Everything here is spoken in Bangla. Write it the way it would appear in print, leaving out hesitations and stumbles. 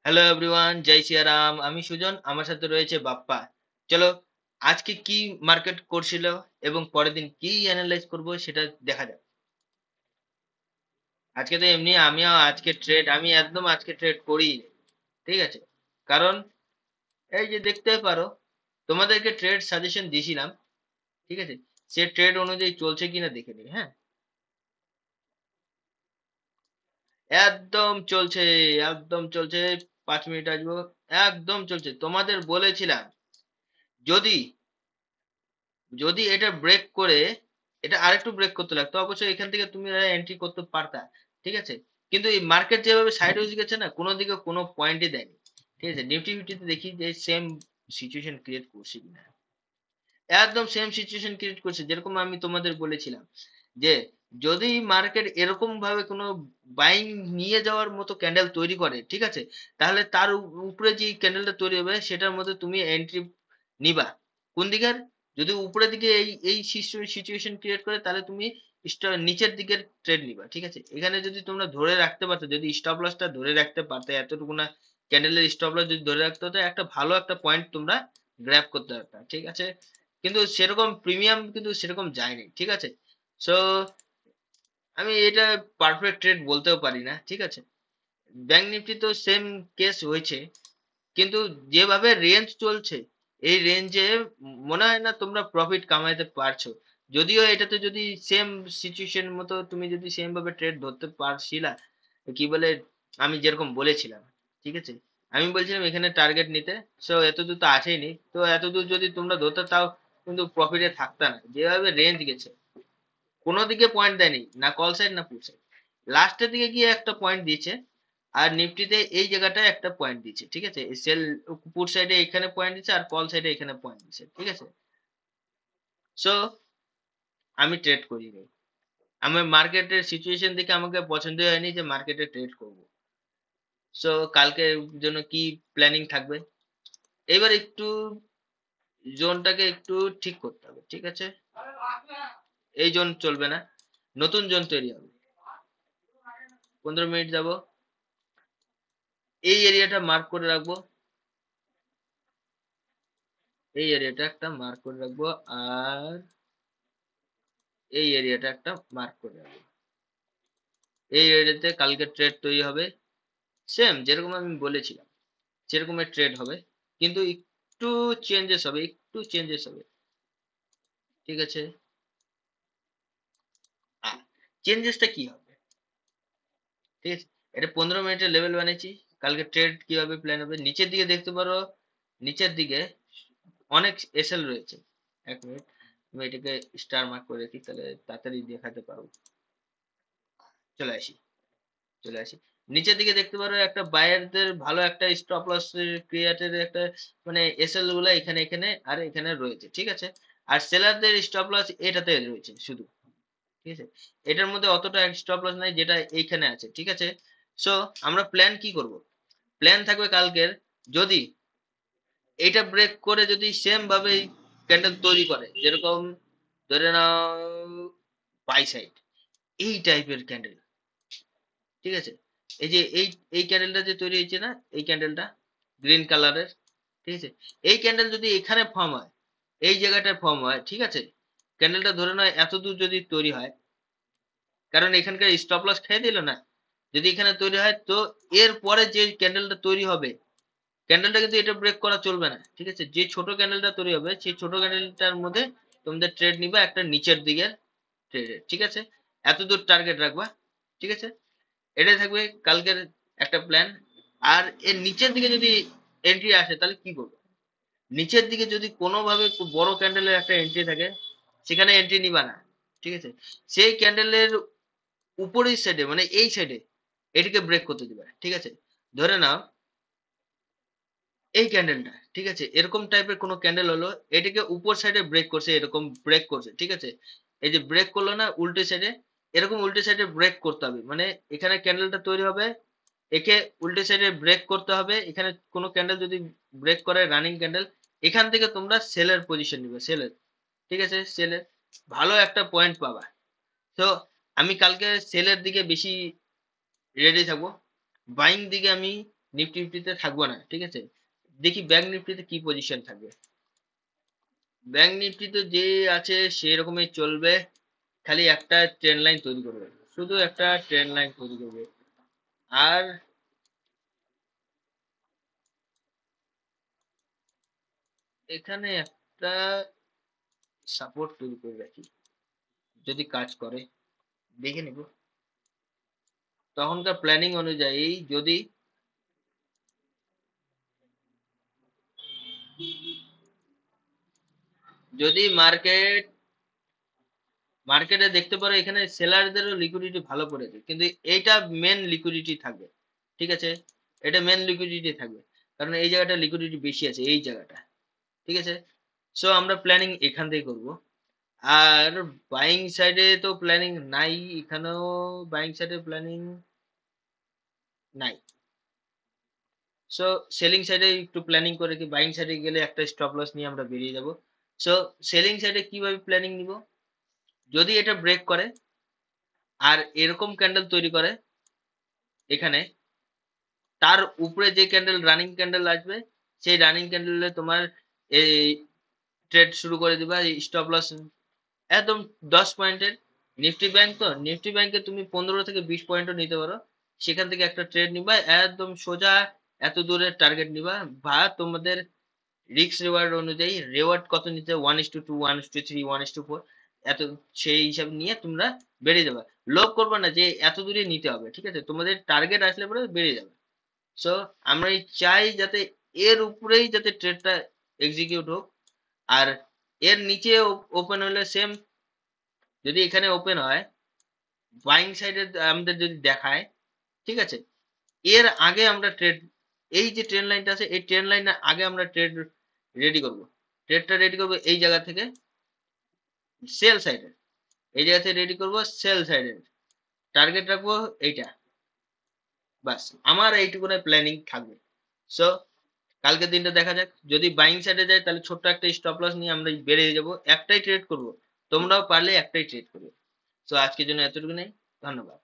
হ্যালো এভরিওয়ান, জয় সিয়ারাম। আমি সুজন, আমার সাথে রয়েছে বাপ্পা। চলো, আজকে কি মার্কেট করছিল এবং পরের দিন কি অ্যানালাইজ করব সেটা দেখা যাক। আজকে তো এমনি আমি একদম আজকে ট্রেড করি, ঠিক আছে? কারণ এই যে দেখতে পারো, তোমাদেরকে ট্রেড সাজেশন দিয়েছিলাম, ঠিক আছে? সে ট্রেড অনুযায়ী চলছে কিনা দেখে নিই, হ্যাঁ? একদম চলছে, একদম চলছে। 5 মিনিট আসবো। একদম চলছে, তোমাদের বলেছিলাম যদি যদি এটা ব্রেক করে এটা আরেকটু ব্রেক করতে লাগতো, অবশ্যই এখান থেকে তুমি এন্ট্রি করতে পারতা, ঠিক আছে? কিন্তু এই মার্কেট যেভাবে সাইড হয়ে গেছে না, কোনো দিকে কোনো পয়েন্টই দেয়নি, ঠিক আছে? নিফটি ফিফটিতে দেখি যে সেম সিচুয়েশন ক্রিয়েট করছে কিনা। একদম সেম সিচুয়েশন ক্রিয়েট করছে, যেরকম আমি তোমাদের বলেছিলাম যে যদি মার্কেট এরকম ভাবে কোনো বাইং নিয়ে যাওয়ার মতো ক্যান্ডেল তৈরি করে, ঠিক আছে, তাহলে তার উপরে যে ক্যান্ডেলটা তৈরি হবে সেটার মধ্যে তুমি এন্ট্রি নিবা। কোন দিকের? যদি উপরের দিকে এই সিচুয়েশন ক্রিয়েট করে, তাহলে তুমি নিচের দিকের ট্রেড নিবা, ঠিক আছে? এখানে যদি তোমরা ধরে রাখতে পারতো, যদি স্টপ লসটা ধরে রাখতে পারতে, এতটুকু না ক্যান্ডেলের স্টপ লস যদি ধরে রাখতে হতো, একটা ভালো একটা পয়েন্ট তোমরা গ্র্যাব করতে পারতা, ঠিক আছে? কিন্তু সেরকম প্রিমিয়াম কিন্তু সেরকম যায়নি, ঠিক আছে? সো আমি এটা পারফেক্ট ট্রেড বলতেও পারি না, ঠিক আছে? ব্যাংক নিফটি তো সেম কেস হয়েছে, কিন্তু যেভাবে রেঞ্জ চলছে, এই রেঞ্জে মনে হয় না তোমরা প্রফিট কামাইতে পারছো। যদিও এটাতে যদি সেম সিচুয়েশন মতো তুমি যদি সেম ভাবে ট্রেড ধরতে পারছিলা, কি বলে, আমি যেরকম বলেছিলাম, ঠিক আছে? আমি বলছিলাম এখানে টার্গেট নিতে। সো এতদূর তো আসেনি, তো এতদূর যদি তোমরা ধরতে, তাও কিন্তু প্রফিটে থাকতা না। যেভাবে রেঞ্জ গেছে, কোনো দিকে পয়েন্ট দেয়নি, না কল সাইড না পুট সাইড। লাস্টের দিকে গিয়ে একটা পয়েন্ট দিয়েছে, আর নিফটিতে এই জায়গাটায় একটা পয়েন্ট দিচ্ছে, ঠিক আছে? সেল পুট সাইডে এখানে পয়েন্ট দিচ্ছে, আর কল সাইডে এখানে পয়েন্ট দিচ্ছে, ঠিক আছে? সো আমি ট্রেড করিনি। আমার মার্কেটের সিচুয়েশন দেখে আমাকে পছন্দই হয়নি যে মার্কেটে ট্রেড করব। সো কালকের জন্য কি প্ল্যানিং থাকবে? এবার একটু জোনটাকে একটু ঠিক করতে হবে, ঠিক আছে? এই জোন চলবে না, নতুন জোন তৈরি হবে। 15 মিনিট যাব, এই এরিয়াটা মার্ক করে রাখবো, এই এরিয়াটা একটা মার্ক করে রাখবো, আর এই এরিয়াটা একটা মার্ক করে রাখবো। এই এরিয়াতে কালকে ট্রেড তৈরি হবে, সেম যেরকম আমি বলেছিলাম সেরকমের ট্রেড হবে, কিন্তু একটু চেঞ্জেস হবে, একটু চেঞ্জেস হবে, ঠিক আছে? চেঞ্জেসটা কি হবে, ঠিক আছে? এটা 15 মিনিটের লেভেল বানিয়েছি। কালকে ট্রেড কিভাবে প্ল্যান হবে, নিচের দিকে দেখতে পারো, নিচের দিকে অনেক এসএল রয়েছে। 1 মিনিট, আমি এটাকে স্টার মার্ক করে রাখি, তাহলে তাড়াতাড়ি দেখাতে পারবো। চলে আসি, চলে আসি। নিচের দিকে দেখতে পারো একটা বায়ারদের ভালো একটা স্টপ লস ক্রিয়েটের একটা, মানে এসএল গুলো এখানে এখানে আর এখানে রয়েছে, ঠিক আছে? আর সেলারদের স্টপ লস এটাতে রয়েছে শুধু, ঠিক আছে? এটার মধ্যে অতটা স্টপ লস নাই যেটা এইখানে আছে, ঠিক আছে? সো আমরা প্ল্যান কি করব? প্ল্যান থাকবে কালকের, যদি এটা ব্রেক করে যদি সেম ভাবে ক্যান্ডেল তৈরি করে, যেরকম ধরে নাও বাই সাইড, এই টাইপের ক্যান্ডেল, ঠিক আছে? এই যে এই ক্যান্ডেলটা যে তৈরি হয়েছে না, এই ক্যান্ডেলটা গ্রিন কালারের, ঠিক আছে? এই ক্যান্ডেল যদি এখানে ফর্ম হয়, এই জায়গাটায় ফর্ম হয়, ঠিক আছে? ক্যান্ডেলটা ধরে নয় এত দূর যদি তৈরি হয়, কারণ এখানকার স্টপ লস খেয়ে দিল না, যদি এখানে তৈরি হয়, তো এর পরে যে ক্যান্ডেলটা তৈরি হবে, ক্যান্ডেলটা কিন্তু এটা ব্রেক করা চলবে না, ঠিক আছে? যে ছোট ক্যান্ডেলটা তৈরি হবে, সেই ছোট ক্যান্ডেলটার মধ্যে তোমাদের ট্রেড নিবা একটা নিচের দিকের ট্রেডে, ঠিক আছে? এত দূর টার্গেট রাখবা, ঠিক আছে? এটাই থাকবে কালকের একটা প্ল্যান। আর এর নিচের দিকে যদি এন্ট্রি আসে, তাহলে কি করবে? নিচের দিকে যদি কোনোভাবে খুব বড় ক্যান্ডেলের একটা এন্ট্রি থাকে, সেখানে এন্ট্রি নিবা না, ঠিক আছে? সেই ক্যান্ডেলের উপরের সাইডে, মানে এই সাইডে এটিকে ব্রেক করতে দিবা, ঠিক আছে? ধরে নাও এই ক্যান্ডেলটা, ঠিক আছে, এরকম টাইপের কোনো ক্যান্ডেল হলো, এটাকে উপর সাইডে ব্রেক করছে, এরকম ব্রেক করছে, ঠিক আছে? এই যে ব্রেক করলো না উল্টে সাইডে, এরকম উল্টে সাইডে ব্রেক করতে হবে, মানে এখানে ক্যান্ডেলটা তৈরি হবে, একে উল্টে সাইডে ব্রেক করতে হবে। এখানে কোনো ক্যান্ডেল যদি ব্রেক করে, রানিং ক্যান্ডেল, এখান থেকে তোমরা সেলের পজিশন নিবে, সেলের, ঠিক আছে? সেলের ভালো একটা পয়েন্ট পাবা। তো আমি কালকে সেলের দিকে বেশি রেডি থাকবো, বাইং দিকে আমি নিফটিতে থাকবো না, ঠিক আছে। দেখি ব্যাংক নিফটিতে কি পজিশন থাকবে। ব্যাংক নিফটিতে যে আছে সেরকমই চলবে, খালি একটা ট্রেন লাইন তৈরি করবে, শুধু একটা ট্রেন লাইন তৈরি করবে। আর এখানে একটা সাপোর্ট তৈরি করে রাখি, যদি কাজ করে দেখে নিব তখনকার প্ল্যানিং অনুযায়ী। যদি যদি মার্কেটে দেখতে পারো এখানে সেলারদেরও লিকুইডিটি ভালো পড়েছে, কিন্তু এইটা মেন লিকুইডিটি থাকবে, ঠিক আছে। এটা মেন লিকুইডিটি থাকবে, কারণ এই জায়গাটা লিকুইডিটি বেশি আছে, এই জায়গাটা, ঠিক আছে। সো আমরা প্ল্যানিং এখান থেকে করব। আর বাইং সাইডে তো প্ল্যানিং নাই, এখানেও বাইং সাইডে প্ল্যানিং নাই। সো সেলিং সাইডে একটু প্ল্যানিং করে কি, বাইং সাইডে গেলে একটা স্টপ লস নিয়ে আমরা বেরিয়ে যাব। সো সেলিং সাইডে কিভাবে প্ল্যানিং নিব, যদি এটা ব্রেক করে আর এরকম ক্যান্ডেল তৈরি করে এখানে, তার উপরে যে ক্যান্ডেল রানিং ক্যান্ডেল আসবে, সেই রানিং ক্যান্ডেলে তোমার এই ট্রেড শুরু করে দিবা, স্টপ লস একদম 10 পয়েন্টের। নিফটি ব্যাংক, তো নিফটি ব্যাংকে তুমি 15 থেকে 20 পয়েন্টও নিতে পারো, সেখান থেকে একটা ট্রেড নিবা একদম সোজা, এত দূরের টার্গেট নিবা, বা তোমাদের রিস্ক রিওয়ার্ড অনুযায়ী রেওয়ার্ড কত নিতে, 1:2, 1:3, 1:4, এত, সেই হিসাবে নিয়ে তোমরা বেরিয়ে যাবে। লোভ করবে না যে এত দূরে নিতে হবে, ঠিক আছে, তোমাদের টার্গেট আসলে পরে বেরিয়ে যাবে। সো আমরা চাই যাতে এর উপরেই যাতে ট্রেডটা এক্সিকিউট হোক। আর এর নিচে ওপেন হলে সেম, যদি এখানে ওপেন হয় বাইং সাইডে আমাদের যদি দেখায়, ঠিক আছে, এর আগে আমরা ট্রেড, এই যে ট্রেন লাইনটা আছে এই ট্রেন লাইনের আগে আমরা ট্রেড রেডি করব। ট্রেডটা রেডি করব এই জায়গা থেকে, সেল সাইডে, এই জায়গা থেকে রেডি করব সেল সাইডে, টার্গেট রাখবো এইটা, বাস আমার এইটুকুনে প্ল্যানিং থাকবে। সো কালকে দিনটা দেখা যাক, যদি বাইং সাইডে যায় তাহলে ছোট্ট একটা স্টপ লস নিয়ে আমরা বেরিয়ে যাব, একটাই ট্রেড করব, তোমরাও পারলে একটাই ট্রেড করবে। সো আজকের জন্য এতটুকু নেই, ধন্যবাদ।